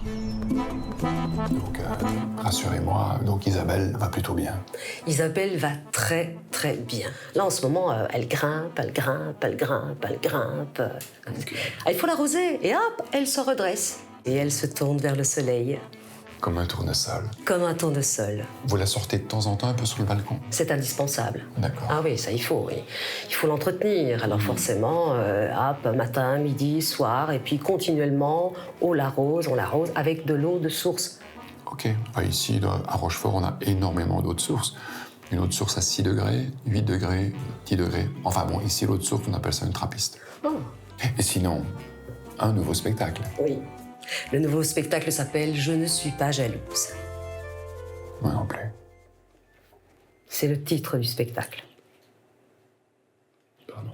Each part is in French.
Donc, rassurez-moi, donc Isabelle va plutôt bien. Isabelle va très très bien. Là en ce moment, elle grimpe, elle grimpe, elle grimpe, elle grimpe. Ah, il faut l'arroser et hop, elle se redresse. Et elle se tourne vers le soleil, Comme un tournesol. comme un tournesol. Vous la sortez de temps en temps un peu sur le balcon? C'est indispensable. D'accord. Ah oui, ça il faut, oui. Il faut l'entretenir. Alors forcément, hop, matin, midi, soir, et puis continuellement, on l'arrose avec de l'eau de source. Ok. Ici, à Rochefort, on a énormément d'eau de source. Une eau de source à 6 degrés, 8 degrés, 10 degrés. Enfin bon, ici, l'eau de source, on appelle ça une trappiste. Oh. Et sinon, un nouveau spectacle. Oui. Le nouveau spectacle s'appelle « Je ne suis pas jalouse ». Moi non plus. C'est le titre du spectacle. Pardon.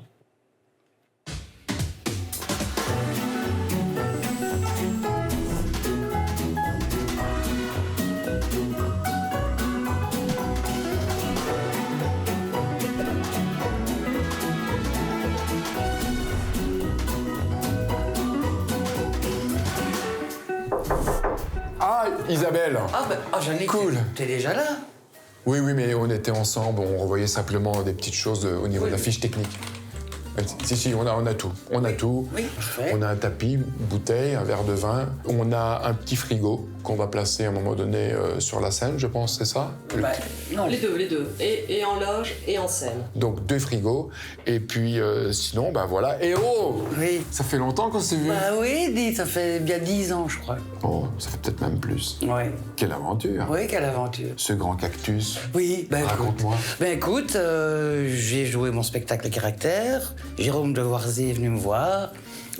Ah, Isabelle! J'en ai. Cool. T'es déjà là? Oui, mais on était ensemble, on revoyait simplement des petites choses au niveau de la fiche technique. Si, on a tout. On a tout. Oui, parfait. On a un tapis, une bouteille, un verre de vin. On a un petit frigo qu'on va placer à un moment donné sur la scène, je pense, c'est ça? Non. Les deux. Et en loge et en scène. Donc 2 frigos. Et puis sinon, voilà. Et oh! Oui. Ça fait longtemps qu'on s'est vu. Oui, ça fait bien 10 ans, je crois. Oh, ça fait peut-être même plus. Oui. Quelle aventure! Oui, quelle aventure. Ce grand cactus. Oui, Raconte-moi. Écoute, j'ai joué mon spectacle Caractère. Jérôme de Voirzé est venu me voir.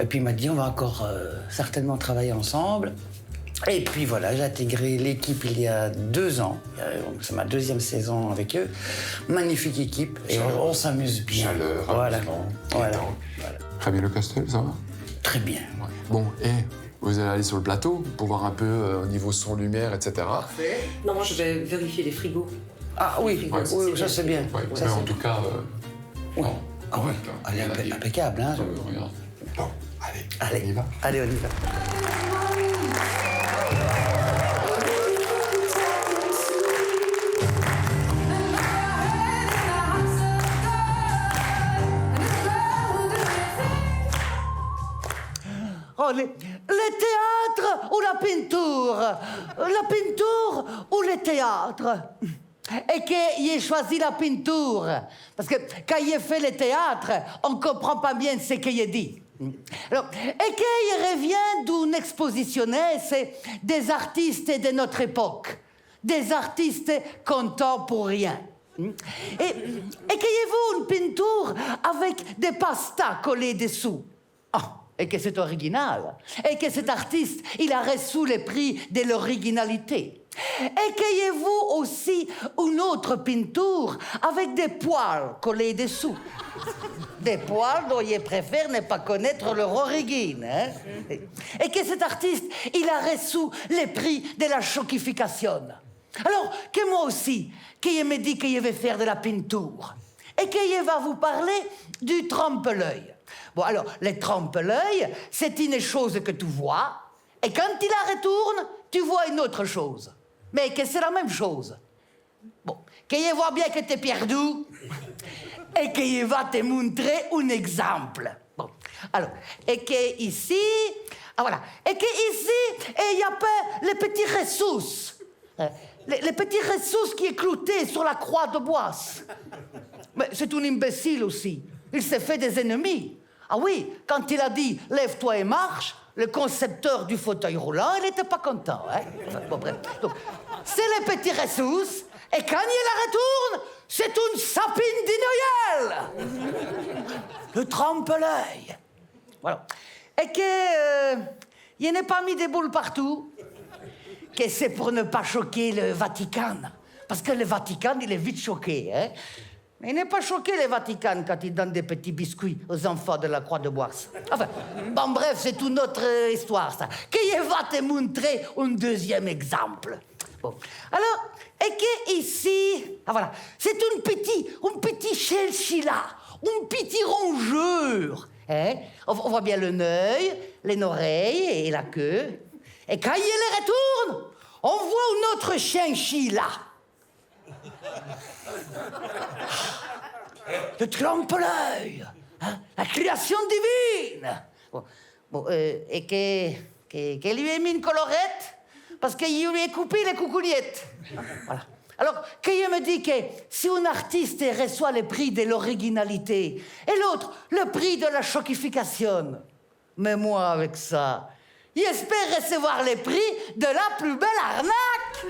Et puis il m'a dit, on va encore certainement travailler ensemble. Et puis voilà, j'ai intégré l'équipe il y a 2 ans. C'est ma 2e saison avec eux. Magnifique équipe. Et on s'amuse bien. Chaleur, voilà. amusement, Voilà. détente. Fabien Le Castel, ça va? Très bien. Bon, vous allez aller sur le plateau pour voir un peu au niveau son, lumière, etc. Non, moi je vais vérifier les frigos. Ah oui, Ouais, oui, ça c'est bien. Ouais, Ça, mais c'est en tout cas... non. Ah ouais. Allez, Allez, impeccable, hein. Regarde. Bon, allez, Allez, on y va. Allez, on y va. Oh, les théâtres ou la peinture? La peinture ou les théâtres? Et qu'il ait choisi la peinture. Parce que quand il a fait le théâtre, on ne comprend pas bien ce qu'il a dit. Alors, et qu'il revient d'une exposition, c'est des artistes de notre époque, des artistes contemporains. Et qu'ayez-vous une peinture avec des pastas collés dessous? Et que c'est original. Et que cet artiste, il a reçu le prix de l'originalité. Et qu'ayez-vous aussi une autre peinture avec des poils collés dessous. Des poils dont il préfère ne pas connaître leur origine. Hein? Et que cet artiste, il a reçu le prix de la choquification. Alors que moi aussi, qu'il me dit qu'il va faire de la peinture. Et qu'il va vous parler du trompe-l'œil. Bon, alors, le trompe-l'œil, c'est une chose que tu vois, et quand il la retourne, tu vois une autre chose. Mais que c'est la même chose. Bon, qu'il voit bien que t'es perdu, et qu'il va te montrer un exemple. Bon, alors, et qu'ici, voilà, et qu'ici, il y a pas les petits ressources. Les petits ressources qui est clouté sur la croix de bois. Mais c'est un imbécile aussi. Il s'est fait des ennemis. Ah oui, quand il a dit « lève-toi et marche », le concepteur du fauteuil roulant, il n'était pas content. Hein? Bon, bref. Donc, c'est les petits ressources, et quand il la retourne, c'est une sapine de Noël. Le trompe-l'œil. Voilà. Et il n'est pas mis des boules partout, que c'est pour ne pas choquer le Vatican. Parce que le Vatican, il est vite choqué, hein? Mais il n'est pas choqué, le Vatican, quand il donne des petits biscuits aux enfants de la Croix de Bois. Enfin, bon, bref, c'est une autre histoire, ça. Qui va te montrer un deuxième exemple. Bon. Alors, et que ici, voilà, c'est un petit chinchilla, un petit rongeur. Hein? On voit bien le œil, les oreilles et la queue. Et quand il les retourne, on voit un autre chien-chi là. Le trompe-l'œil, hein, la création divine. Et qu'elle lui ait mis une colorette parce qu'il lui a coupé les coucouliettes. Voilà. Alors, qu'il me dit que si un artiste reçoit le prix de l'originalité et l'autre le prix de la choquification, mais moi avec ça, j'espère recevoir les prix de la plus belle arnaque.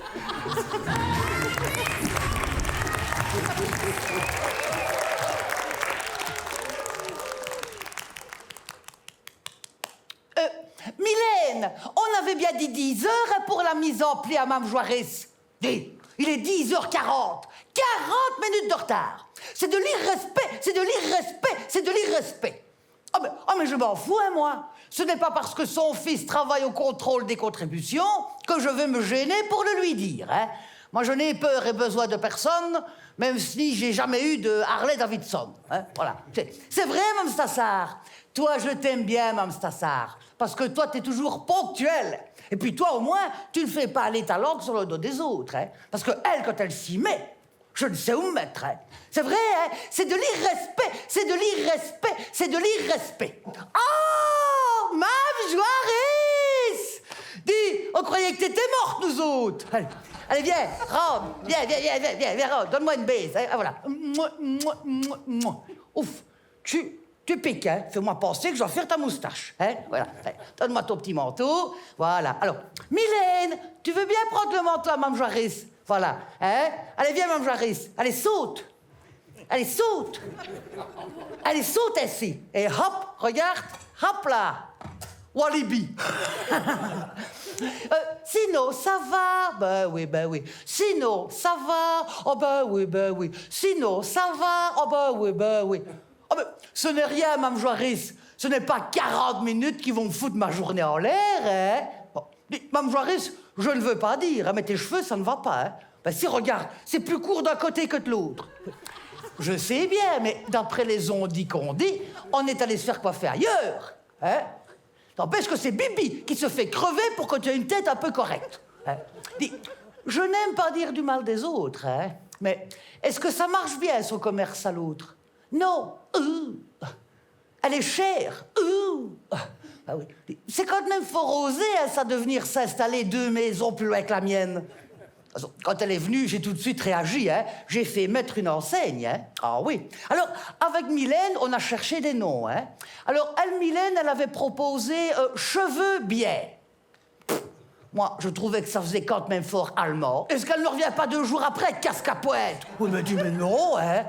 Mylène, on avait bien dit 10 heures pour la mise en pli à Mme Joirès. Dis, il est 10h40. 40 minutes de retard. C'est de l'irrespect, c'est de l'irrespect, c'est de l'irrespect. Mais je m'en fous, hein, moi. Ce n'est pas parce que son fils travaille au contrôle des contributions que je vais me gêner pour le lui dire, hein. Moi, je n'ai peur et besoin de personne, même si j'ai jamais eu de Harley Davidson, hein. Voilà. C'est vrai, Mme Stassard. Toi, je t'aime bien, Mme Stassard, parce que toi, t'es toujours ponctuelle. Et puis toi, au moins, tu ne fais pas aller ta langue sur le dos des autres, hein. Parce que elle, quand elle s'y met, je ne sais où me mettre, hein. C'est vrai, hein. C'est de l'irrespect, c'est de l'irrespect, c'est de l'irrespect. Oh, Mme Joirès! Dis, on croyait que t'étais morte, nous autres. Allez, viens, rentre, viens, rentre, donne-moi une baise, hein. Ah, voilà. Ouf, tu piques, hein. Fais-moi penser que je dois faire ta moustache, hein. Voilà. Donne-moi ton petit manteau. Voilà. Alors, Mylène, tu veux bien prendre le manteau à Mme Joirès? Voilà. Hein? Allez, viens, Mme Joirès. Allez, saute. Allez, saute. Allez, saute ici. Et hop, regarde. Hop là. Walibi. Sinon, ça va? Ben oui. Sinon, ça va? Oh, ben oui. Sinon, ça va? Oh, ben oui. Oh, ben, ce n'est rien, Mme Joirès. Ce n'est pas 40 minutes qui vont me foutre ma journée en l'air, hein? Bon, Mme Joirès, je ne veux pas dire, hein, mais tes cheveux, ça ne va pas, hein? Ben si, regarde, c'est plus court d'un côté que de l'autre. Je sais bien, mais d'après les on-dit qu'on dit, on est allé se faire coiffer ailleurs, hein? N'empêche que c'est Bibi qui se fait crever pour que tu aies une tête un peu correcte, hein? Dis, je n'aime pas dire du mal des autres, hein? Mais est-ce que ça marche bien, son commerce à l'autre? Non. Elle est chère. Ah oui. C'est quand même fort osé, hein, ça, de venir s'installer 2 maisons plus loin que la mienne. Quand elle est venue, j'ai tout de suite réagi, hein. J'ai fait mettre une enseigne, hein. Ah oui. Alors, avec Mylène, on a cherché des noms, hein. Alors, Mylène, elle avait proposé cheveux bien. Moi, je trouvais que ça faisait quand même fort allemand. Est-ce qu'elle ne revient pas 2 jours après, casque-à-pointe? Oui, mais dis, mais non, hein.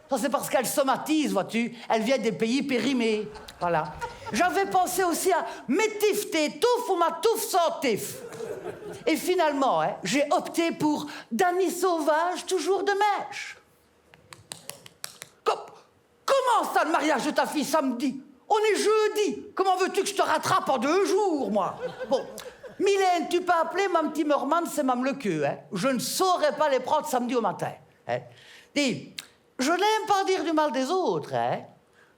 Ça, c'est parce qu'elle somatise, vois-tu. Elle vient des pays périmés. Voilà. J'avais pensé aussi à métif tétouf ou matouf sans tif. Et finalement, hein, j'ai opté pour Danny Sauvage, toujours de mèche. Comment ça, le mariage de ta fille samedi? On est jeudi. Comment veux-tu que je te rattrape en 2 jours, moi? Bon, Mylène, tu peux appeler Mme Timmermans, c'est Mme Lequeux, hein. Je ne saurais pas les prendre samedi au matin, hein. Dis, je n'aime pas dire du mal des autres, hein.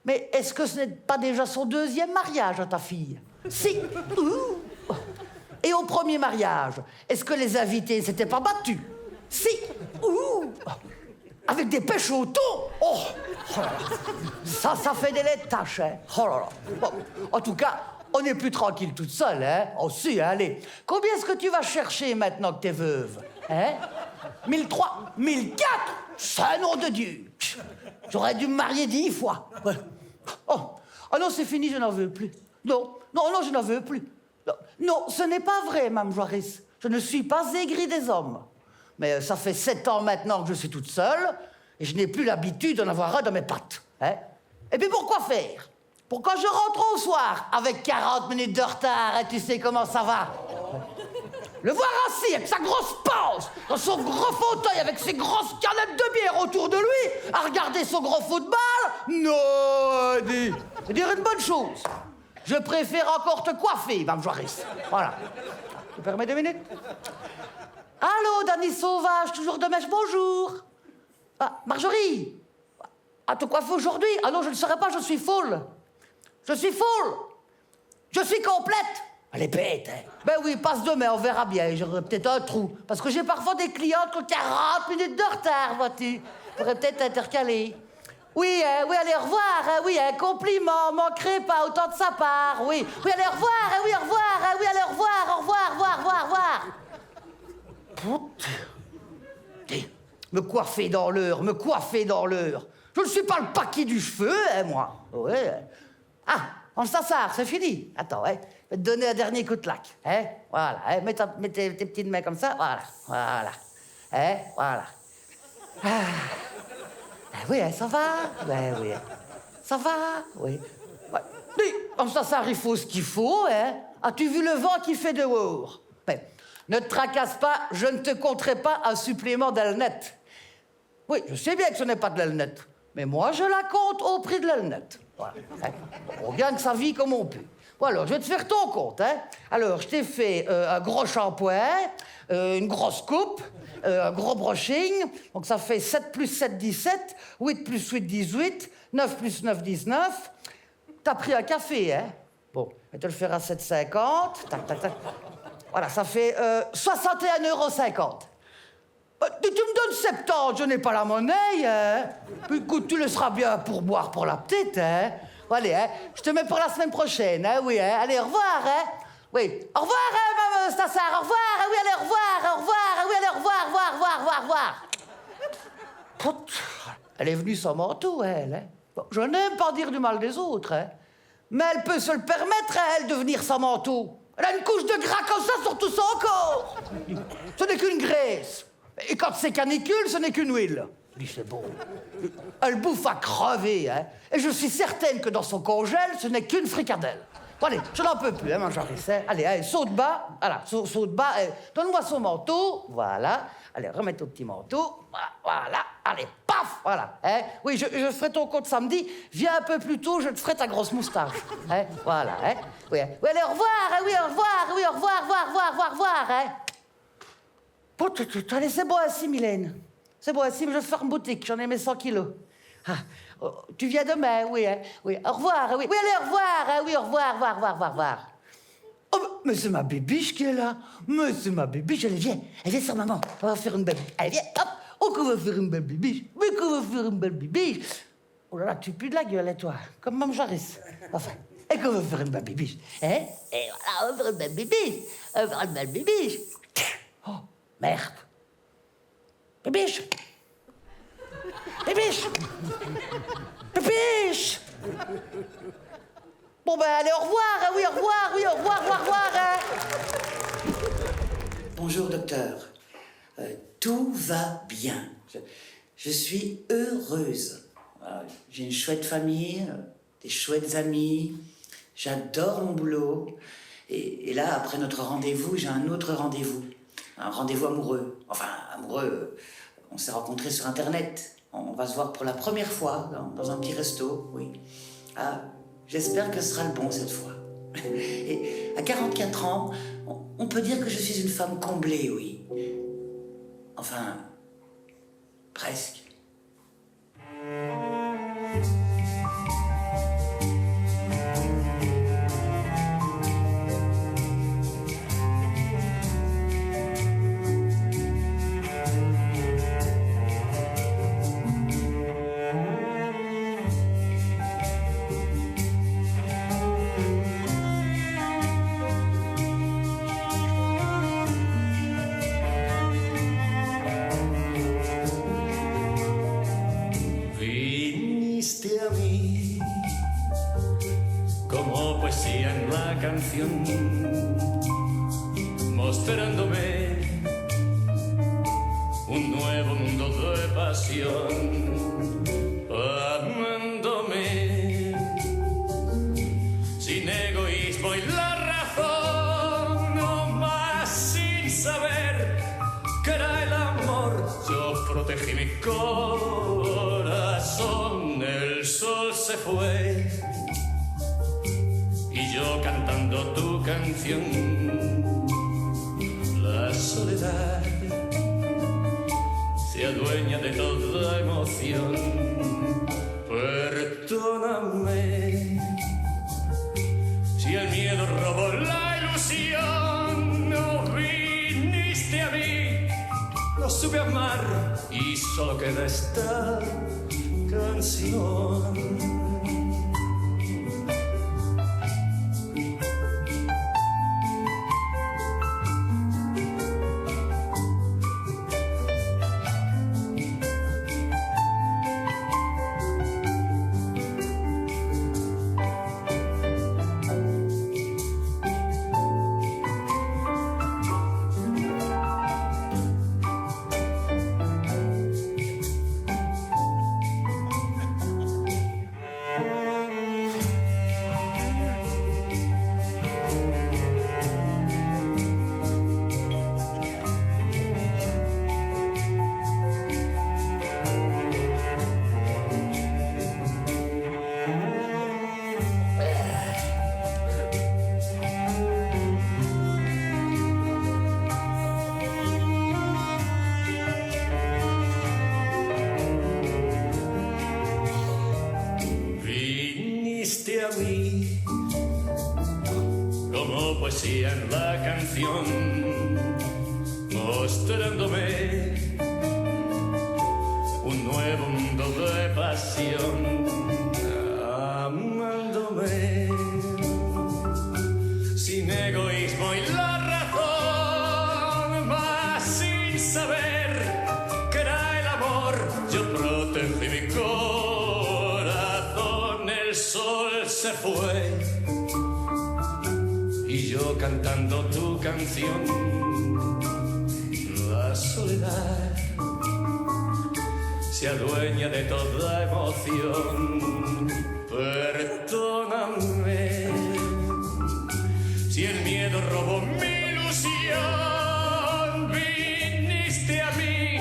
Mais est-ce que ce n'est pas déjà son 2e mariage à ta fille? Si. Et au premier mariage, est-ce que les invités s'étaient pas battus? Si. Avec des pêches au thon? Oh là là. Ça fait des laides taches, hein. Oh là là. Bon, en tout cas, on n'est plus tranquille toute seule, hein. Oh si, allez. Combien est-ce que tu vas chercher maintenant que t'es veuve? Hein? 1003, 1004? C'est un nom de Dieu. J'aurais dû me marier 10 fois. Oh non, c'est fini, je n'en veux plus. Non, je n'en veux plus. Non, ce n'est pas vrai, Mme Joirès. Je ne suis pas aigrie des hommes. Mais ça fait 7 ans maintenant que je suis toute seule et je n'ai plus l'habitude d'en avoir un dans mes pattes, hein? Et puis pourquoi faire? Pourquoi je rentre au soir avec 40 minutes de retard et tu sais comment ça va? Le voir assis avec sa grosse panse, dans son gros fauteuil avec ses grosses canettes de bière autour de lui, à regarder son gros football? Non, c'est dire une bonne chose. Je préfère encore te coiffer, Mme Joirès. Voilà. Tu permets 2 minutes? Allô, Danny Sauvage, toujours de mèche, bonjour. Ah, Marjorie. Ah, te coiffer aujourd'hui? Ah non, je ne serai pas, je suis full. Je suis full. Je suis complète. Elle est bête, hein. Ben oui, passe demain, on verra bien. J'aurai peut-être un trou. Parce que j'ai parfois des clientes qui ont 40 minutes de retard, vois-tu. Faudrait peut-être intercaler. Oui, oui, allez, au revoir, oui, un compliment, manquerait pas autant de sa part, oui. Oui, allez, au revoir, oui, au revoir, oui, allez, au revoir, au revoir, au revoir, au revoir. Putain. Me coiffer dans l'heure, me coiffer dans l'heure. Je ne suis pas le paquis du cheveu, hein, moi. Ouais. Ah, on s'assart, c'est fini. Attends, hein. Je vais te donner un dernier coup de lac, hein. Voilà, hein. Mets tes petites mains comme ça, voilà, voilà. Hein, voilà. Ah. Oui, hein, ça va. Ben oui. Ça va, oui. Ouais. Mais, on s'assart, il faut ce qu'il faut, hein. As-tu vu le vent qui fait dehors? Ben, ne te tracasse pas, je ne te compterai pas un supplément d'Elnet. Oui, je sais bien que ce n'est pas de l'Elnet, mais moi, je la compte au prix de l'Elnet. Voilà. Hein. On gagne sa vie comme on peut. Bon, alors, je vais te faire ton compte, hein. Alors, je t'ai fait un gros shampoing, une grosse coupe, un gros brushing. Donc, ça fait 7 plus 7, 17, 8 plus 8, 18, 9 plus 9, 19. T'as pris un café, hein. Bon, je vais te le faire à 7,50. Tac, tac, tac. Voilà, ça fait 61,50 €. Tu me donnes 70, je n'ai pas la monnaie, hein. Écoute, tu laisseras bien pour boire pour la petite, hein. Allez, hein, je te mets pour la semaine prochaine, hein, oui, hein. Allez, au revoir, hein. Oui, au revoir, hein, Mme Stassard, au revoir, hein, oui, allez, au revoir, au revoir, oui, allez, au revoir, au revoir, au revoir, au revoir. Elle est venue sans manteau, elle, hein. Bon, je n'aime pas dire du mal des autres, hein. Mais elle peut se le permettre, elle, de venir sans manteau. Elle a une couche de gras comme ça sur tout son corps. Ce n'est qu'une graisse. Et quand c'est canicule, ce n'est qu'une huile. Je dis, c'est bon. Elle bouffe à crever, hein. Et je suis certaine que dans son congèle, ce n'est qu'une fricadelle. Bon, allez, je n'en peux plus, hein, Mangeris. Hein. Allez, allez, saute bas. Voilà, saute bas. Donne-moi son manteau. Voilà. Allez, remets ton petit manteau. Voilà. Allez, paf. Voilà. Hein. Oui, je ferai ton compte samedi. Viens un peu plus tôt, je te ferai ta grosse moustache. Hein. Voilà. Hein. Oui, oui, allez, au revoir. Hein. Oui, au revoir. Oui, au revoir, au revoir, au revoir, au revoir. Hein. Allez, c'est bon ainsi, Mylène. C'est bon ainsi, mais je ferme boutique. J'en ai mes 100 kilos. Ah, tu viens demain, oui, hein. Oui, au revoir. Oui, oui, allez, au revoir. Hein. Oui, au revoir, au revoir, au revoir, au revoir. Oh, mais c'est ma bébiche qui est là. Mais c'est ma bébiche, elle vient. Elle vient sur maman. On va faire une belle... Elle vient, hop. Oh, qu'on va faire une belle bébiche. Mais qu'on va faire une belle bébiche. Oh là là, tu pues de la gueule, hein, toi. Comme Mme Jarris. Enfin, et qu'on va faire une belle bébiche. Hein? Et voilà, on va faire une belle bébiche. On va faire une belle bébiche. Oh, merde. Bébiche. Bébiche. Bébiche. Bon, ben, allez, au revoir, hein, oui, au revoir, oui, au revoir, au revoir, hein. Bonjour, docteur. Tout va bien. Je suis heureuse. J'ai une chouette famille, des chouettes amis. J'adore mon boulot. Et là, après notre rendez-vous, j'ai un autre rendez-vous. Un rendez-vous amoureux. Enfin, amoureux, on s'est rencontrés sur Internet. On va se voir pour la première fois dans un petit resto, oui. Ah, j'espère que ce sera le bon cette fois. Et à 44 ans, on peut dire que je suis une femme comblée, oui. Enfin, presque. Como poesía en una canción, mostrándome un nuevo mundo de pasión, amándome sin egoísmo y la razón, no más sin saber que era el amor. Yo protegí mi corazón, el sol se fue y yo cantando tu canción. La soledad se adueña de toda emoción. Perdóname si el miedo robó la ilusión. supe amar y solo queda esta canción. Viniste a mí como poesía en la canción, mostrándome un nuevo mundo de pasión, amándome sin egoísmo y la razón, mas sin saber que era el amor. Yo protegí mi corazón, el sol se fue y yo cantando tu canción, la soledad se adueña de toda emoción. Perdóname si el miedo robó mi ilusión. Viniste a mí,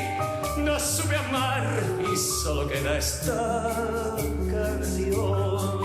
no supe amar y solo queda esta canción.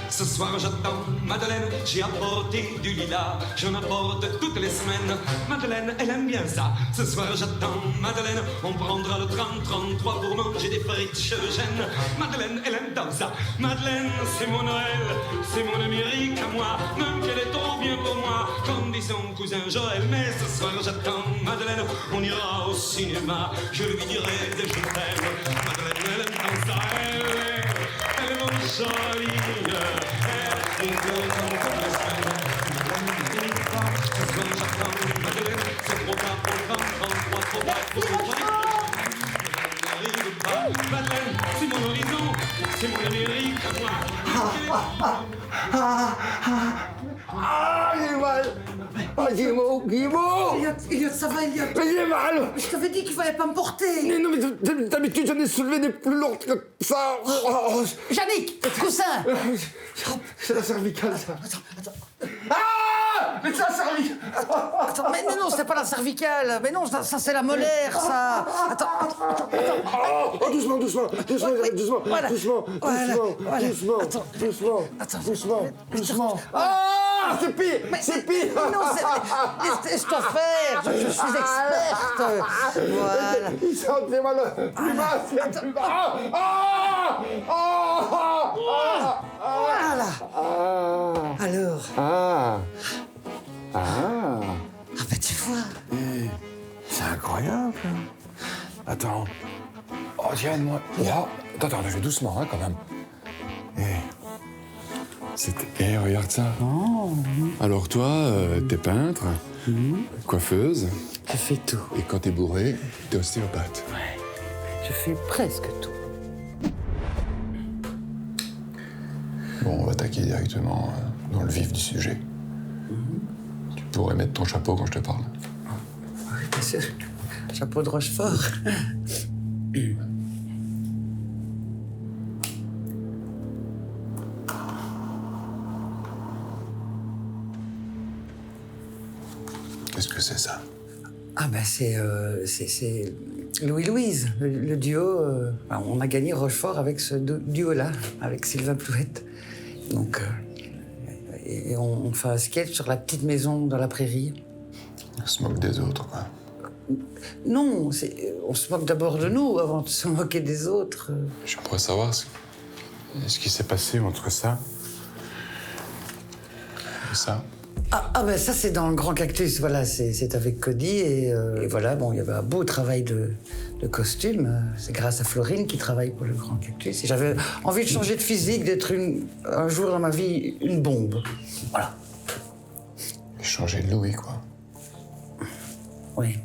Ce soir j'attends Madeleine, j'ai apporté du lilas, j'en apporte toutes les semaines. Madeleine, elle aime bien ça. Ce soir j'attends Madeleine, on prendra le 30-33 pour manger des frites chez Eugène. Madeleine, elle aime tant ça. Madeleine, c'est mon Noël, c'est mon Amérique à moi, même qu'elle est trop bien pour moi, comme dit son cousin Joël. Mais ce soir j'attends Madeleine, on ira au cinéma, je lui dirai des je t'aime. Madeleine, elle aime tant ça, elle est mon jolie. Elle est comme toutes les semaines. Madeleine, n'oublie pas, ce soir j'attends Madeleine, c'est trop tard pour le 33, trop tard pour le 33. Madeleine, c'est mon horizon, c'est mon Amérique à moi. Ah, j'ai mal. Ah, Guillemot. Elliot, ça va, Elliot? Mais j'ai mal. Je t'avais dit qu'il fallait pas me porter. Mais non, mais d'habitude, j'en ai soulevé des plus lourdes que ça. Oh, Yannick, coussin. c'est la cervicale, ça. Attends. Ah, mais c'est la cervicale. Attends, mais non, c'est pas la cervicale. Mais non, ça c'est la molaire, ça. Attends. Oh, doucement. Voilà. Doucement. Ah, c'est pire. Mais non, laisse-toi faire. Je suis experte. Voilà. Il sentait mal. Plus bas, c'est plus bas. Voilà. Alors. Ah ben tu vois. C'est incroyable. Attends. Oh, tiens, moi. Oh. Attends, je vais doucement, hein, quand même. Regarde ça. Alors toi, t'es peintre, coiffeuse. Je fais tout. Et quand t'es bourré, t'es ostéopathe. Je fais presque tout. Bon, on va attaquer directement dans le vif du sujet. Tu pourrais mettre ton chapeau quand je te parle. Oui, bien sûr. Chapeau de Rochefort. Qu'est-ce que c'est ça? Ah ben c'est Louis-Louise, le duo. On a gagné Rochefort avec ce duo-là, avec Sylvain Plouette. Donc, et on fait un sketch sur la petite maison dans la prairie. On se moque des autres, quoi. Non, on se moque d'abord de nous avant de se moquer des autres. Je pourrais savoir ce qui s'est passé entre ça et ça. Ah ben ça c'est dans le Grand Cactus, voilà, c'est avec Cody et voilà, bon, il y avait un beau travail de costume. C'est grâce à Florine qui travaille pour le Grand Cactus. Et j'avais envie de changer de physique, d'être un jour dans ma vie une bombe. Voilà. Changer de Louis, quoi. Oui.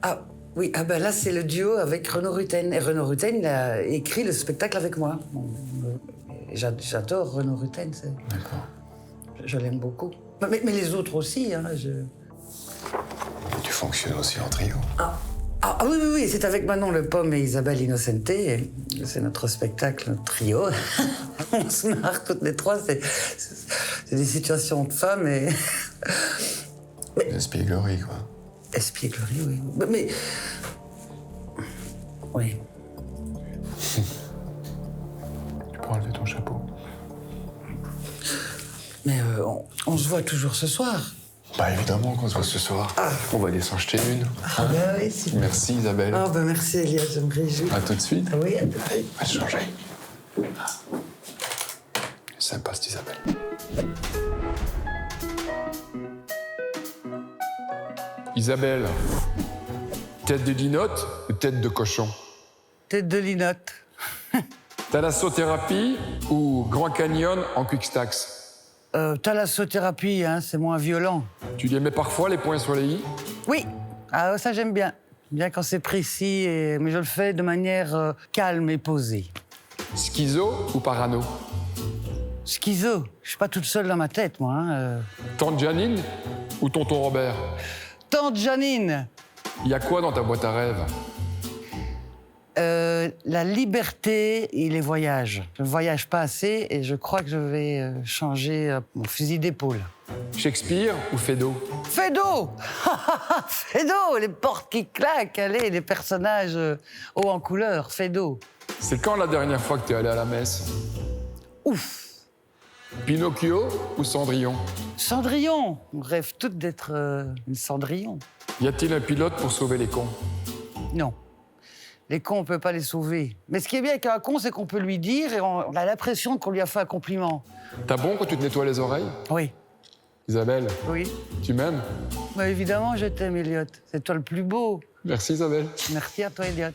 Ah oui, ah ben là c'est le duo avec Renaud Rutten. Et Renaud Rutten, il a écrit le spectacle avec moi. Bon, j'adore Renaud Rutten, D'accord. je l'aime beaucoup. Mais les autres aussi, hein, Tu fonctionnes aussi en trio. Ah oui, c'est avec Manon Le Pomme et Isabelle Innocente. C'est notre spectacle, notre trio. On se marre toutes les trois, c'est des situations de femmes et... Espiglerie, quoi. Espièglerie, oui. Mais... Oui. Tu peux enlever ton chapeau. Mais on se voit toujours ce soir. Bah évidemment qu'on se voit ce soir. On va aller s'en jeter une. Ah ben oui, c'est... Merci Isabelle. Ah ben merci Elias, je me réjouis. À tout de suite. Oui, à tout de suite. On va se changer. Sympa cette Isabelle. Isabelle, tête de linotte ou tête de cochon? Tête de linotte. Thalassothérapie ou Grand Canyon en quick-stacks? Thalassothérapie, hein, c'est moins violent. Tu les mets parfois les points sur les i? Oui, ah, ça j'aime bien. Bien quand c'est précis, mais je le fais de manière calme et posée. Schizo ou parano? Schizo, je suis pas toute seule dans ma tête, moi. Hein. Tante Janine ou tonton Robert? Tante Janine, Il y a quoi dans ta boîte à rêves? la liberté et les voyages. Je ne voyage pas assez et je crois que je vais changer mon fusil d'épaule. Shakespeare ou Feydeau? Feydeau Feydeau, les portes qui claquent, allez, les personnages hauts en couleur, Feydeau. C'est quand la dernière fois que t'es allé à la messe? Ouf. Pinocchio ou Cendrillon? Cendrillon, on rêve toutes d'être une Cendrillon. Y a-t-il un pilote pour sauver les cons? Non. Les cons, on peut pas les sauver. Mais ce qui est bien avec un con, c'est qu'on peut lui dire et on a l'impression qu'on lui a fait un compliment. T'as bon quand tu te nettoies les oreilles? Oui. Isabelle, Oui. tu m'aimes? Bah, évidemment, je t'aime, Elliot. C'est toi le plus beau. Merci Isabelle. Merci à toi, Elliot.